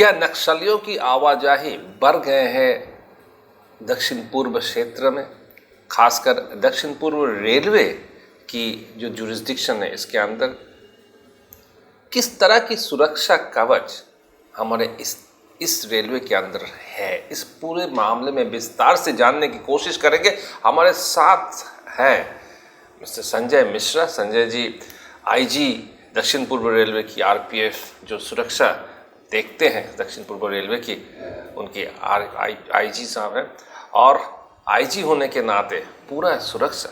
क्या नक्सलियों की आवाजाही बढ़ गए हैं दक्षिण पूर्व क्षेत्र में, खासकर दक्षिण पूर्व रेलवे की जो जुरिस्डिक्शन है इसके अंदर? किस तरह की सुरक्षा कवच हमारे इस रेलवे के अंदर है, इस पूरे मामले में विस्तार से जानने की कोशिश करेंगे। हमारे साथ है मिस्टर संजय मिश्रा। संजय जी आईजी दक्षिण पूर्व रेलवे की, आरपीएफ जो सुरक्षा देखते हैं दक्षिण पूर्व रेलवे की, उनके आईजी साहब हैं, और आईजी होने के नाते पूरा सुरक्षा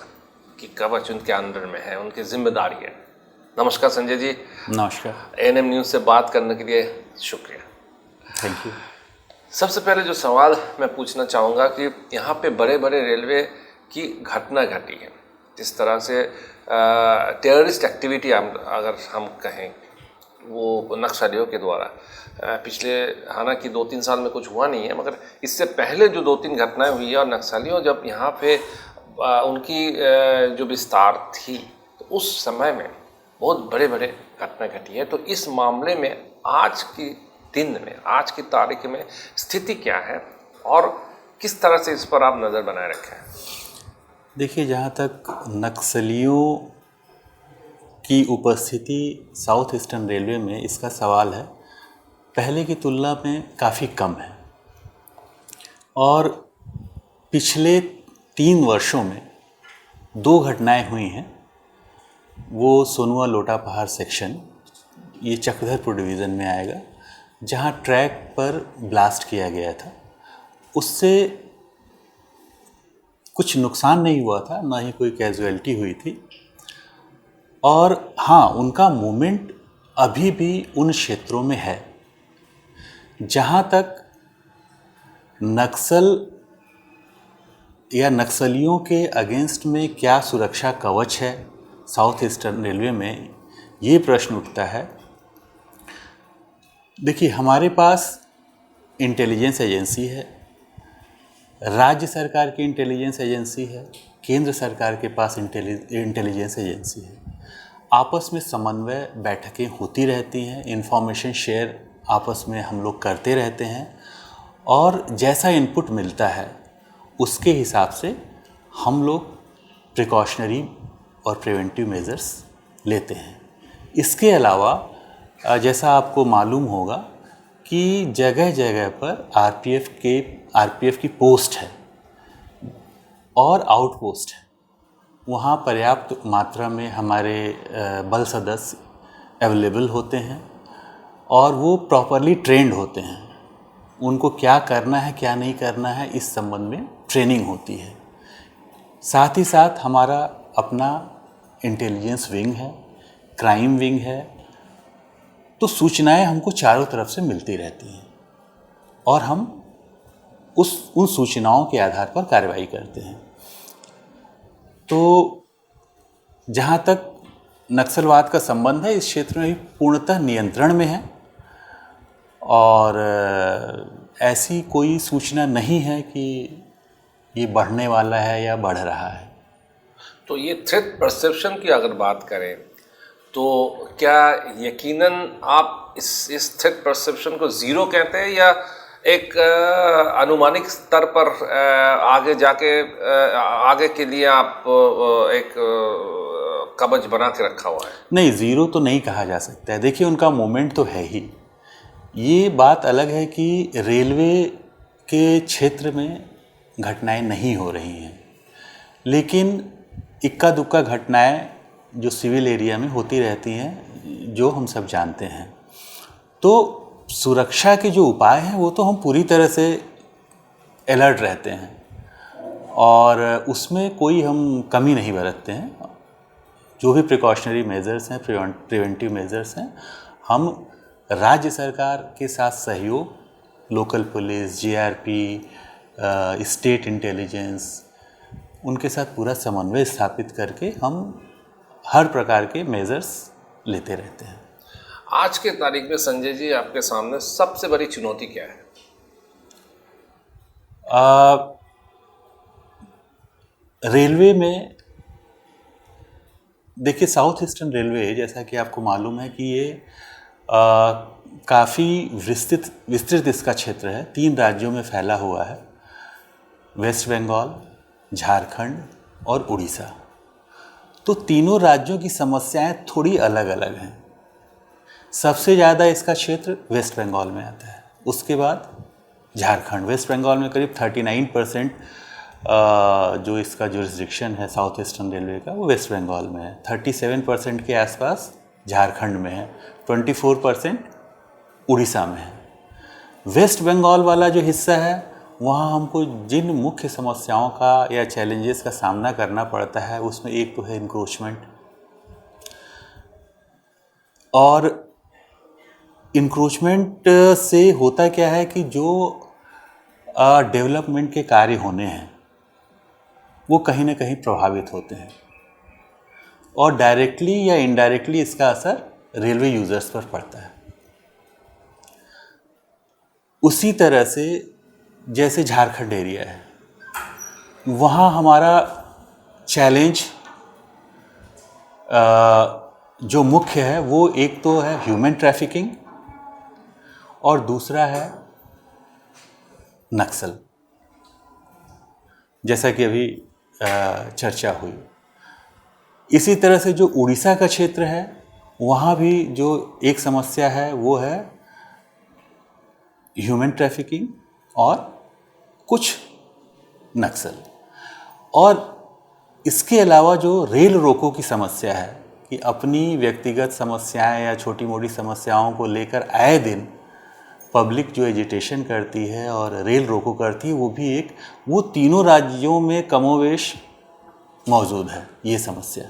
की कवच उनके अंडर में है, उनकी जिम्मेदारी है। नमस्कार संजय जी। नमस्कार। एएनएम न्यूज़ से बात करने के लिए शुक्रिया। Thank you. सबसे पहले जो सवाल मैं पूछना चाहूँगा कि यहाँ पे बड़े बड़े रेलवे की घटना घटी है, जिस तरह से टेररिस्ट एक्टिविटी अगर हम कहें वो नक्सलियों के द्वारा पिछले, हालांकि 2-3 साल में कुछ हुआ नहीं है, मगर इससे पहले जो 2-3 घटनाएं हुई है, और नक्सलियों जब यहाँ पे उनकी जो विस्तार थी तो उस समय में बहुत बड़े बड़े घटना घटी है। तो इस मामले में आज की दिन में, आज की तारीख में स्थिति क्या है और किस तरह से इस पर आप नज़र बनाए रखे हैं? देखिए, जहाँ तक नक्सलियों की उपस्थिति साउथ ईस्टर्न रेलवे में इसका सवाल है, पहले की तुलना में काफ़ी कम है। और पिछले 3 वर्षों में 2 घटनाएं हुई हैं। वो सोनुआ लोटा पहाड़ सेक्शन, ये चक्रधरपुर डिवीज़न में आएगा, जहाँ ट्रैक पर ब्लास्ट किया गया था। उससे कुछ नुकसान नहीं हुआ था, ना ही कोई कैजुअलिटी हुई थी। और हाँ, उनका मूवमेंट अभी भी उन क्षेत्रों में है। जहाँ तक नक्सल या नक्सलियों के अगेंस्ट में क्या सुरक्षा कवच है साउथ ईस्टर्न रेलवे में, ये प्रश्न उठता है। देखिए, हमारे पास इंटेलिजेंस एजेंसी है, राज्य सरकार की इंटेलिजेंस एजेंसी है, केंद्र सरकार के पास इंटेलिजेंस एजेंसी है। आपस में समन्वय बैठकें होती रहती हैं, इंफॉर्मेशन शेयर आपस में हम लोग करते रहते हैं, और जैसा इनपुट मिलता है उसके हिसाब से हम लोग प्रिकॉशनरी और प्रिवेंटिव मेजर्स लेते हैं। इसके अलावा जैसा आपको मालूम होगा कि जगह जगह पर आरपीएफ की पोस्ट है और आउटपोस्ट है। वहाँ पर्याप्त मात्रा में हमारे बल सदस्य अवेलेबल होते हैं और वो प्रॉपरली ट्रेंड होते हैं। उनको क्या करना है, क्या नहीं करना है, इस संबंध में ट्रेनिंग होती है। साथ ही साथ हमारा अपना इंटेलिजेंस विंग है, क्राइम विंग है। तो सूचनाएं हमको चारों तरफ से मिलती रहती हैं और हम उन सूचनाओं के आधार पर कार्रवाई करते हैं। तो जहाँ तक नक्सलवाद का संबंध है, इस क्षेत्र में पूर्णतः नियंत्रण में है और ऐसी कोई सूचना नहीं है कि ये बढ़ने वाला है या बढ़ रहा है। तो ये थ्रेट परसेप्शन की अगर बात करें तो क्या यकीनन आप इस थ्रेट परसेप्शन को ज़ीरो कहते हैं, या एक अनुमानिक स्तर पर आगे जाके आगे के लिए आप एक कवच बना के रखा हुआ है? नहीं, ज़ीरो तो नहीं कहा जा सकता है। देखिए, उनका मूवमेंट तो है ही। ये बात अलग है कि रेलवे के क्षेत्र में घटनाएं नहीं हो रही हैं, लेकिन इक्का दुक्का घटनाएं जो सिविल एरिया में होती रहती हैं, जो हम सब जानते हैं। तो सुरक्षा के जो उपाय हैं वो तो हम पूरी तरह से अलर्ट रहते हैं और उसमें कोई हम कमी नहीं बरतते हैं। जो भी प्रिकॉशनरी मेजर्स हैं, प्रिवेंटिव मेजर्स हैं, हम राज्य सरकार के साथ सहयोग, local police, GRP, state intelligence, उनके साथ पूरा समन्वय स्थापित करके हम हर प्रकार के मेजर्स लेते रहते हैं। आज के तारीख में संजय जी, आपके सामने सबसे बड़ी चुनौती क्या है? रेलवे में देखिए, साउथ ईस्टर्न रेलवे, जैसा कि आपको मालूम है कि ये काफ़ी विस्तृत इसका क्षेत्र है, 3 राज्यों में फैला हुआ है, वेस्ट बंगाल, झारखंड और उड़ीसा। तो तीनों राज्यों की समस्याएं थोड़ी अलग अलग हैं। सबसे ज़्यादा इसका क्षेत्र वेस्ट बंगाल में आता है, उसके बाद झारखंड। वेस्ट बंगाल में करीब 39% जो इसका जुरिस्डिक्शन है साउथ ईस्टर्न रेलवे का, वो वेस्ट बंगाल में है। 37% के आसपास झारखंड में है, 24% उड़ीसा में है। वेस्ट बंगाल वाला जो हिस्सा है, वहाँ हमको जिन मुख्य समस्याओं का या चैलेंजेस का सामना करना पड़ता है, उसमें एक तो है इंक्रोचमेंट। और इंक्रोचमेंट से होता क्या है कि जो डेवलपमेंट के कार्य होने हैं वो कहीं ना कहीं प्रभावित होते हैं, और डायरेक्टली या इनडायरेक्टली इसका असर रेलवे यूज़र्स पर पड़ता है। उसी तरह से जैसे झारखंड एरिया है, वहाँ हमारा चैलेंज जो मुख्य है वो एक तो है ह्यूमन ट्रैफिकिंग और दूसरा है नक्सल, जैसा कि अभी चर्चा हुई। इसी तरह से जो उड़ीसा का क्षेत्र है, वहाँ भी जो एक समस्या है वो है ह्यूमन ट्रैफिकिंग और कुछ नक्सल। और इसके अलावा जो रेल रोको की समस्या है कि अपनी व्यक्तिगत समस्याएं या छोटी मोटी समस्याओं को लेकर आए दिन पब्लिक जो एजिटेशन करती है और रेल रोको करती है, वो तीनों राज्यों में कमोवेश मौजूद है ये समस्या।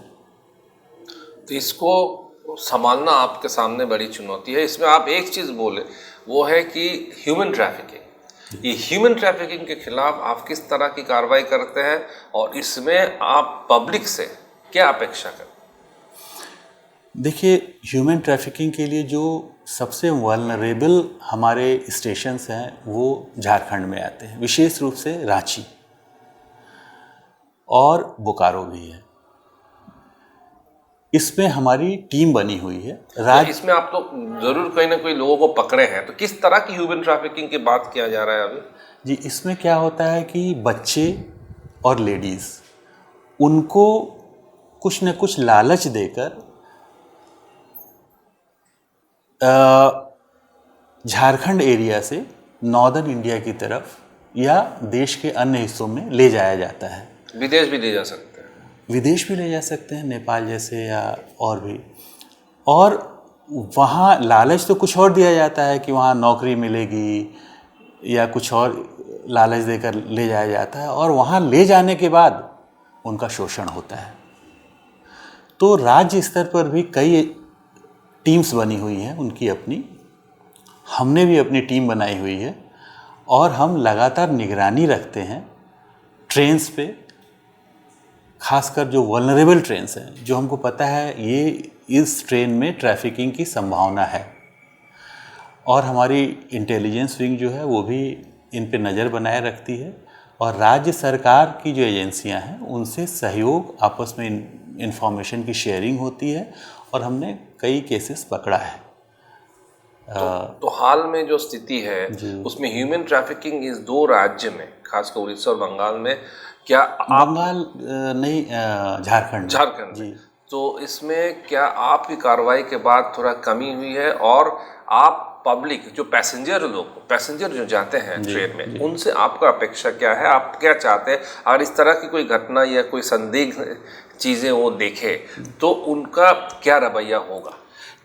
तो इसको संभालना आपके सामने बड़ी चुनौती है। इसमें आप एक चीज़ बोले, वो है कि ह्यूमन ट्रैफिकिंग। ये ह्यूमन ट्रैफिकिंग के खिलाफ आप किस तरह की कार्रवाई करते हैं और इसमें आप पब्लिक से क्या अपेक्षा करते हैं? देखिए, ह्यूमन ट्रैफिकिंग के लिए जो सबसे वल्नरेबल हमारे स्टेशंस हैं वो झारखंड में आते हैं, विशेष रूप से रांची और बोकारो भी है। इसमें हमारी टीम बनी हुई है। तो इसमें आप तो ज़रूर कहीं ना कोई लोगों को पकड़े हैं, तो किस तरह की ह्यूमन ट्रैफिकिंग की बात किया जा रहा है अभी? जी, इसमें क्या होता है कि बच्चे और लेडीज़, उनको कुछ न कुछ लालच देकर झारखंड एरिया से नॉर्दर्न इंडिया की तरफ या देश के अन्य हिस्सों में ले जाया जाता है। विदेश भी ले जा सकते हैं? विदेश भी ले जा सकते हैं, नेपाल जैसे या और भी। और वहाँ लालच तो कुछ और दिया जाता है कि वहाँ नौकरी मिलेगी या कुछ और लालच देकर ले जाया जाता है, और वहाँ ले जाने के बाद उनका शोषण होता है। तो राज्य स्तर पर भी कई टीम्स बनी हुई हैं उनकी अपनी, हमने भी अपनी टीम बनाई हुई है, और हम लगातार निगरानी रखते हैं ट्रेन्स पे, खासकर जो वल्नरेबल ट्रेन्स हैं, जो हमको पता है ये इस ट्रेन में ट्रैफिकिंग की संभावना है। और हमारी इंटेलिजेंस विंग जो है वो भी इन पे नज़र बनाए रखती है, और राज्य सरकार की जो एजेंसियां हैं उनसे सहयोग, आपस में इंफॉर्मेशन की शेयरिंग होती है, और हमने कई केसेस पकड़ा है। तो हाल में जो स्थिति है उसमें ह्यूमन ट्रैफिकिंग इस 2 राज्य में, खासकर उड़ीसा और बंगाल में, क्या बंगाल नहीं, झारखंड जी, तो इसमें क्या आपकी कार्रवाई के बाद थोड़ा कमी हुई है? और आप पब्लिक जो पैसेंजर जो जाते हैं ट्रेन में, उनसे आपका अपेक्षा क्या है? आप क्या चाहते हैं? अगर इस तरह की कोई घटना या कोई संदिग्ध चीज़ें वो देखे तो उनका क्या रवैया होगा?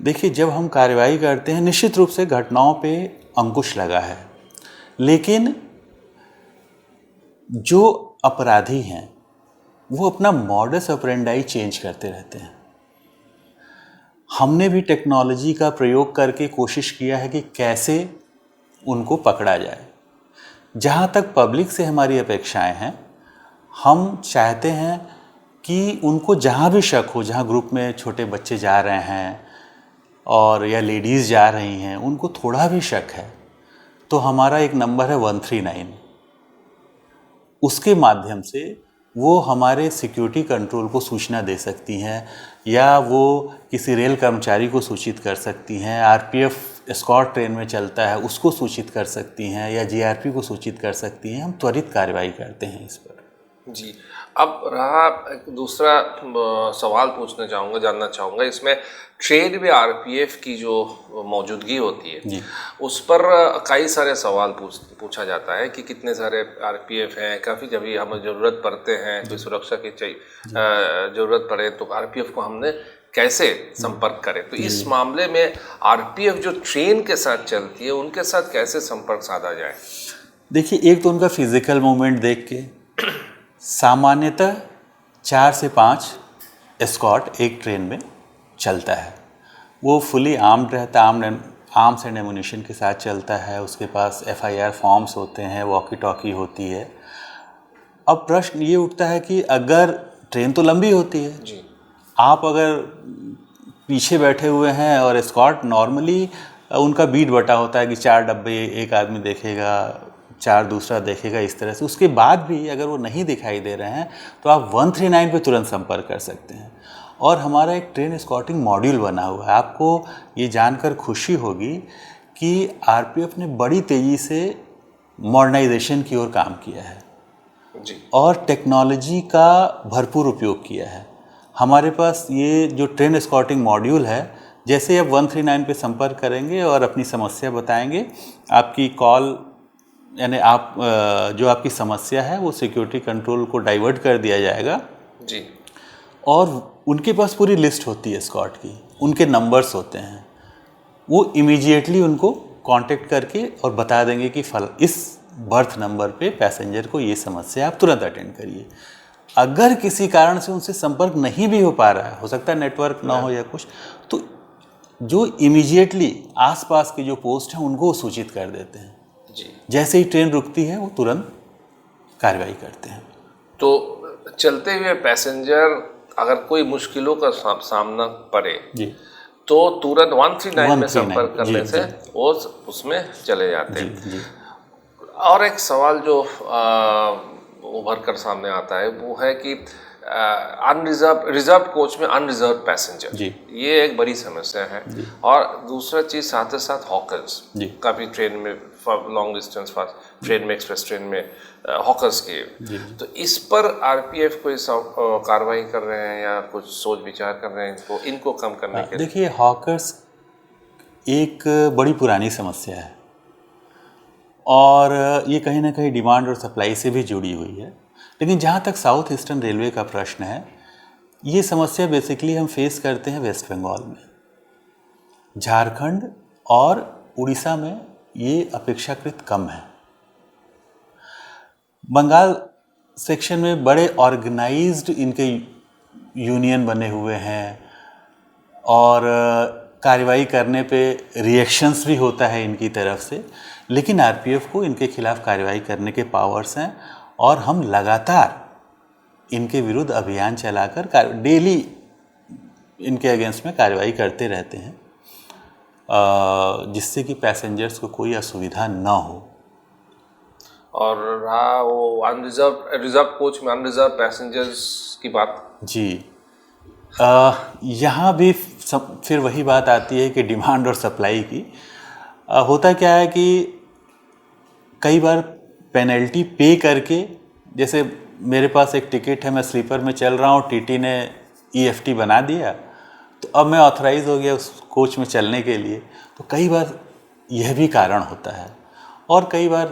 देखिए, जब हम कार्रवाई करते हैं, निश्चित रूप से घटनाओं पे अंकुश लगा है, लेकिन जो अपराधी हैं वो अपना मॉडस ऑपरेंडाई चेंज करते रहते हैं। हमने भी टेक्नोलॉजी का प्रयोग करके कोशिश किया है कि कैसे उनको पकड़ा जाए। जहाँ तक पब्लिक से हमारी अपेक्षाएं हैं, हम चाहते हैं कि उनको जहाँ भी शक हो, जहाँ ग्रुप में छोटे बच्चे जा रहे हैं और या लेडीज़ जा रही हैं, उनको थोड़ा भी शक है तो हमारा एक नंबर है 139, उसके माध्यम से वो हमारे सिक्योरिटी कंट्रोल को सूचना दे सकती हैं, या वो किसी रेल कर्मचारी को सूचित कर सकती हैं, आरपीएफ एस्कॉर्ट ट्रेन में चलता है उसको सूचित कर सकती हैं या जीआरपी को सूचित कर सकती हैं। हम त्वरित कार्रवाई करते हैं इस पर। जी, अब रहा एक दूसरा सवाल पूछना चाहूँगा, जानना चाहूँगा, इसमें ट्रेन में आरपीएफ की जो मौजूदगी होती है जी। उस पर कई सारे सवाल पूछा जाता है कि कितने सारे आरपीएफ हैं, काफ़ी कभी हमें ज़रूरत पड़ते हैं, कोई सुरक्षा की ज़रूरत पड़े तो आरपीएफ को हमने कैसे संपर्क करें। तो इस मामले में आरपीएफ जो ट्रेन के साथ चलती है उनके साथ कैसे संपर्क साधा जाए? देखिए, एक तो उनका फिजिकल मूवमेंट देख के, सामान्यतः 4 से 5 एस्कॉर्ट एक ट्रेन में चलता है। वो फुली आर्म्ड रहता है, आर्म्स एंड एमुनिशन के साथ चलता है। उसके पास एफआईआर फॉर्म्स होते हैं, वॉकी टॉकी होती है। अब प्रश्न ये उठता है कि अगर ट्रेन तो लंबी होती है जी, आप अगर पीछे बैठे हुए हैं और एस्कॉर्ट नॉर्मली उनका बीट बटा होता है कि 4 डब्बे एक आदमी देखेगा, 4 दूसरा देखेगा, इस तरह से। उसके बाद भी अगर वो नहीं दिखाई दे रहे हैं तो आप 139 पे तुरंत संपर्क कर सकते हैं। और हमारा एक ट्रेन एस्कॉर्टिंग मॉड्यूल बना हुआ है। आपको ये जानकर खुशी होगी कि आरपीएफ ने बड़ी तेज़ी से मॉडर्नाइजेशन की ओर काम किया है जी, और टेक्नोलॉजी का भरपूर उपयोग किया है। हमारे पास ये जो ट्रेन एस्कॉर्टिंग मॉड्यूल है, जैसे आप 139 पे संपर्क करेंगे और अपनी समस्या बताएंगे, आपकी कॉल यानी आप जो आपकी समस्या है वो सिक्योरिटी कंट्रोल को डाइवर्ट कर दिया जाएगा। जी, और उनके पास पूरी लिस्ट होती है एस्कॉर्ट की, उनके नंबर्स होते हैं। वो इमीडिएटली उनको कांटेक्ट करके और बता देंगे कि इस बर्थ नंबर पे पैसेंजर को ये समस्या, आप तुरंत अटेंड करिए। अगर किसी कारण से उनसे संपर्क नहीं भी हो पा रहा है, हो सकता है नेटवर्क ना हो या कुछ, तो जो इमीडिएटली आसपास के जो पोस्ट हैं उनको सूचित कर देते हैं। जी। जैसे ही ट्रेन रुकती है वो तुरंत कार्रवाई करते हैं। तो चलते हुए पैसेंजर अगर कोई मुश्किलों का सामना पड़े जी, तो तुरंत 139 में 139 संपर्क करने जी, से वो उसमें चले जाते जी, हैं। जी। और एक सवाल जो उभर कर सामने आता है वो है कि रिजर्व कोच में अनरिजर्व पैसेंजर, जी। ये एक बड़ी समस्या है। और दूसरा चीज़ साथ ही साथ हॉकर्स, जी। काफ़ी ट्रेन में लॉन्ग डिस्टेंस फास्ट ट्रेन में, एक्सप्रेस ट्रेन में हॉकर्स के, तो इस पर आरपीएफ कोई कार्रवाई कर रहे हैं या कुछ सोच विचार कर रहे हैं इनको कम करने के लिए? देखिए, हॉकर्स एक बड़ी पुरानी समस्या है और ये कहीं ना कहीं डिमांड और सप्लाई से भी जुड़ी हुई है। लेकिन जहाँ तक साउथ ईस्टर्न रेलवे का प्रश्न है, ये समस्या बेसिकली हम फेस करते हैं वेस्ट बंगाल में। झारखंड और उड़ीसा में ये अपेक्षाकृत कम है। बंगाल सेक्शन में बड़े ऑर्गेनाइज्ड इनके यूनियन बने हुए हैं और कार्रवाई करने पे रिएक्शंस भी होता है इनकी तरफ से। लेकिन आरपीएफ को इनके खिलाफ कार्रवाई करने के पावर्स हैं और हम लगातार इनके विरुद्ध अभियान चलाकर डेली इनके अगेंस्ट में कार्रवाई करते रहते हैं, जिससे कि पैसेंजर्स को कोई असुविधा न हो। और रहा वो रिजर्व कोच में अनरिजर्व पैसेंजर्स की बात, जी, यहाँ भी फिर वही बात आती है कि डिमांड और सप्लाई की। होता क्या है कि कई बार पेनल्टी पे करके, जैसे मेरे पास एक टिकट है, मैं स्लीपर में चल रहा हूँ, टीटी ने ईएफटी बना दिया तो अब मैं ऑथराइज हो गया उस कोच में चलने के लिए। तो कई बार यह भी कारण होता है और कई बार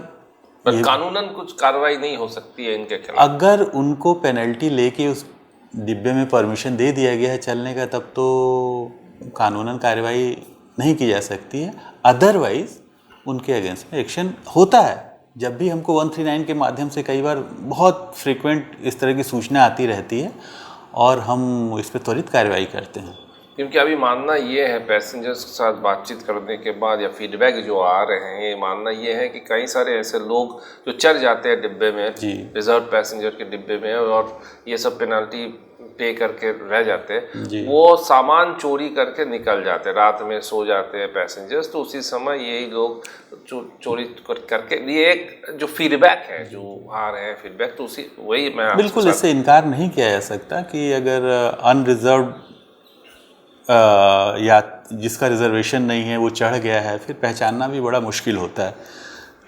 पर कानूनन कुछ कार्रवाई नहीं हो सकती है इनके खिलाफ। अगर उनको पेनल्टी लेके उस डिब्बे में परमिशन दे दिया गया है चलने का, तब तो कानूनन कार्रवाई नहीं की जा सकती है। अदरवाइज उनके अगेंस्ट में एक्शन होता है। जब भी हमको 139 के माध्यम से कई बार बहुत फ्रीक्वेंट इस तरह की सूचना आती रहती है और हम इस पर त्वरित कार्रवाई करते हैं। क्योंकि अभी मानना ये है, पैसेंजर्स के साथ बातचीत करने के बाद या फीडबैक जो आ रहे हैं, ये मानना ये है कि कई सारे ऐसे लोग जो चढ़ जाते हैं डिब्बे में, रिजर्व पैसेंजर के डिब्बे में, और ये सब पेनल्टी पे करके रह जाते हैं, वो सामान चोरी करके निकल जाते हैं, रात में सो जाते हैं पैसेंजर्स, तो उसी समय यही लोग चोरी करके, ये एक जो फीडबैक है जो आ रहे हैं फीडबैक, तो उसी वही मैं बिल्कुल इससे इनकार नहीं किया जा सकता कि अगर अनरिजर्व जिसका रिजर्वेशन नहीं है वो चढ़ गया है, फिर पहचानना भी बड़ा मुश्किल होता है।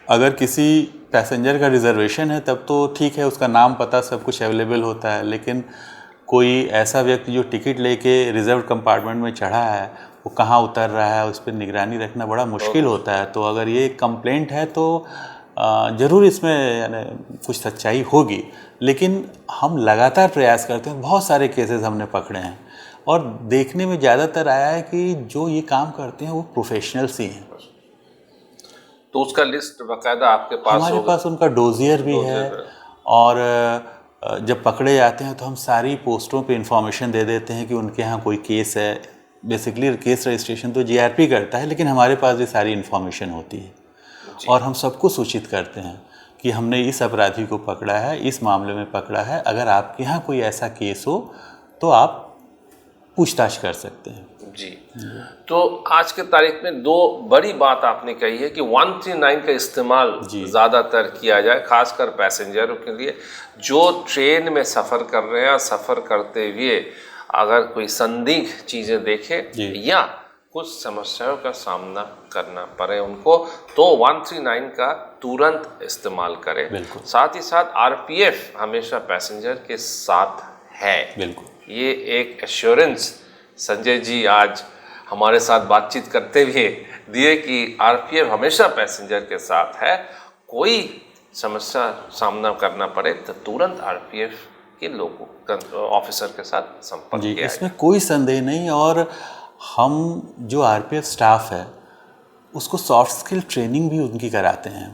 अगर किसी पैसेंजर का रिजर्वेशन है तब तो ठीक है, उसका नाम पता सब कुछ अवेलेबल होता है, लेकिन कोई ऐसा व्यक्ति जो टिकट लेके रिजर्व कंपार्टमेंट में चढ़ा है वो कहाँ उतर रहा है, उस पर निगरानी रखना बड़ा मुश्किल होता है। तो अगर ये कंप्लेंट है तो ज़रूर इसमें यानी कुछ सच्चाई होगी, लेकिन हम लगातार प्रयास करते हैं। बहुत सारे केसेस हमने पकड़े हैं और देखने में ज़्यादातर आया है कि जो ये काम करते हैं वो प्रोफेशनल्स ही हैं। तो उसका लिस्ट बाकायदा आपके पास हमारे पास उनका डोजियर भी है, और जब पकड़े जाते हैं तो हम सारी पोस्टों पे इंफॉर्मेशन दे देते हैं कि उनके यहाँ कोई केस है। बेसिकली केस रजिस्ट्रेशन तो जीआरपी करता है, लेकिन हमारे पास भी सारी इन्फॉर्मेशन होती है और हम सबको सूचित करते हैं कि हमने इस अपराधी को पकड़ा है, इस मामले में पकड़ा है। अगर आपके यहाँ कोई ऐसा केस हो तो आप पूछताछ कर सकते हैं। जी। तो आज के तारीख में दो बड़ी बात आपने कही है कि 139 का इस्तेमाल ज़्यादातर किया जाए, खासकर पैसेंजरों के लिए जो ट्रेन में सफ़र कर रहे हैं। सफ़र करते हुए अगर कोई संदिग्ध चीज़ें देखें या कुछ समस्याओं का सामना करना पड़े उनको, तो 139 का तुरंत इस्तेमाल करें। साथ ही साथ आरपीएफ हमेशा पैसेंजर के साथ है। बिल्कुल, ये एक एश्योरेंस संजय जी आज हमारे साथ बातचीत करते हुए दिए कि आरपीएफ हमेशा पैसेंजर के साथ है। कोई समस्या सामना करना पड़े तो तुरंत आरपीएफ के लोगों ऑफिसर के साथ संपर्क किया। इसमें कोई संदेह नहीं। और हम जो आरपीएफ स्टाफ है उसको सॉफ्ट स्किल ट्रेनिंग भी उनकी कराते हैं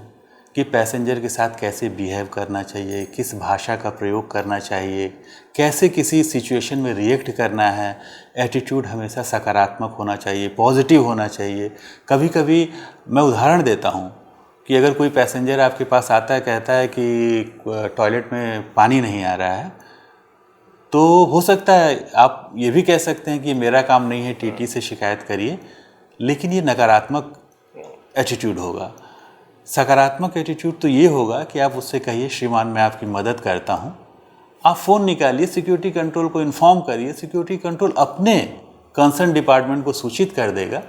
कि पैसेंजर के साथ कैसे बिहेव करना चाहिए, किस भाषा का प्रयोग करना चाहिए, कैसे किसी सिचुएशन में रिएक्ट करना है। एटीट्यूड हमेशा सकारात्मक होना चाहिए, पॉजिटिव होना चाहिए। कभी कभी मैं उदाहरण देता हूँ कि अगर कोई पैसेंजर आपके पास आता है, कहता है कि टॉयलेट में पानी नहीं आ रहा है, तो हो सकता है आप ये भी कह सकते हैं कि मेरा काम नहीं है, टीटी से शिकायत करिए, लेकिन ये नकारात्मक एटीट्यूड होगा। सकारात्मक एटीट्यूड तो ये होगा कि आप उससे कहिए श्रीमान मैं आपकी मदद करता हूँ। आप फ़ोन निकालिए, सिक्योरिटी कंट्रोल को इन्फॉर्म करिए, सिक्योरिटी कंट्रोल अपने कंसर्न डिपार्टमेंट को सूचित कर देगा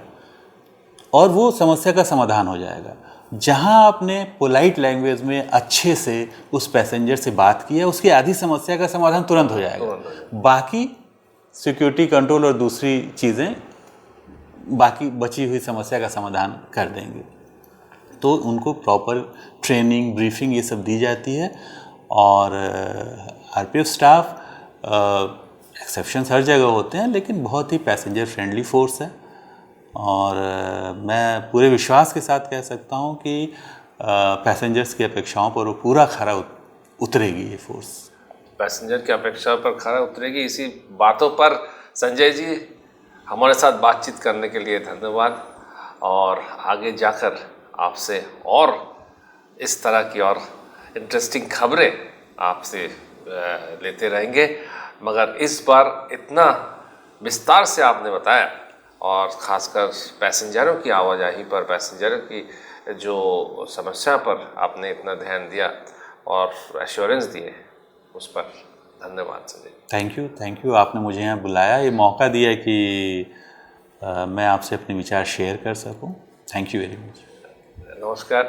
और वो समस्या का समाधान हो जाएगा। जहाँ आपने पोलाइट लैंग्वेज में अच्छे से उस पैसेंजर से बात की है, उसकी आधी समस्या का समाधान तुरंत हो जाएगा। बाकी सिक्योरिटी कंट्रोल और दूसरी चीज़ें बाकी बची हुई समस्या का समाधान कर देंगे। तो उनको प्रॉपर ट्रेनिंग, ब्रीफिंग ये सब दी जाती है। और आरपीएफ स्टाफ, एक्सेप्शंस हर जगह होते हैं, लेकिन बहुत ही पैसेंजर फ्रेंडली फोर्स है। और मैं पूरे विश्वास के साथ कह सकता हूँ कि पैसेंजर्स की अपेक्षाओं पर वो पूरा खरा उतरेगी ये फोर्स। पैसेंजर की अपेक्षा पर खरा उतरेगी। इसी बातों पर संजय जी हमारे साथ बातचीत करने के लिए धन्यवाद। और आगे जाकर आपसे और इस तरह की और इंटरेस्टिंग खबरें आपसे लेते रहेंगे, मगर इस बार इतना विस्तार से आपने बताया और ख़ासकर पैसेंजरों की आवाजाही पर, पैसेंजरों की जो समस्या पर आपने इतना ध्यान दिया और एश्योरेंस दिए, उस पर धन्यवाद संजय। Thank you. आपने मुझे यहाँ बुलाया, ये मौका दिया कि मैं आपसे अपने विचार शेयर कर सकूँ। Thank you very much. नमस्कार,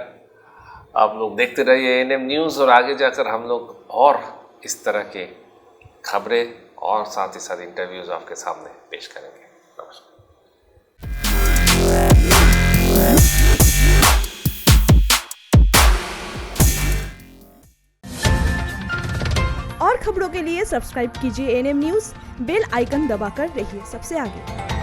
आप लोग देखते रहिए एएनएम न्यूज़ और आगे जाकर हम लोग और इस तरह के खबरें और साथ ही साथ इंटरव्यूज़ आपके सामने पेश करेंगे। नमस्कार। और खबरों के लिए सब्सक्राइब कीजिए एएनएम न्यूज़, बेल आइकन दबाकर रहिए सबसे आगे।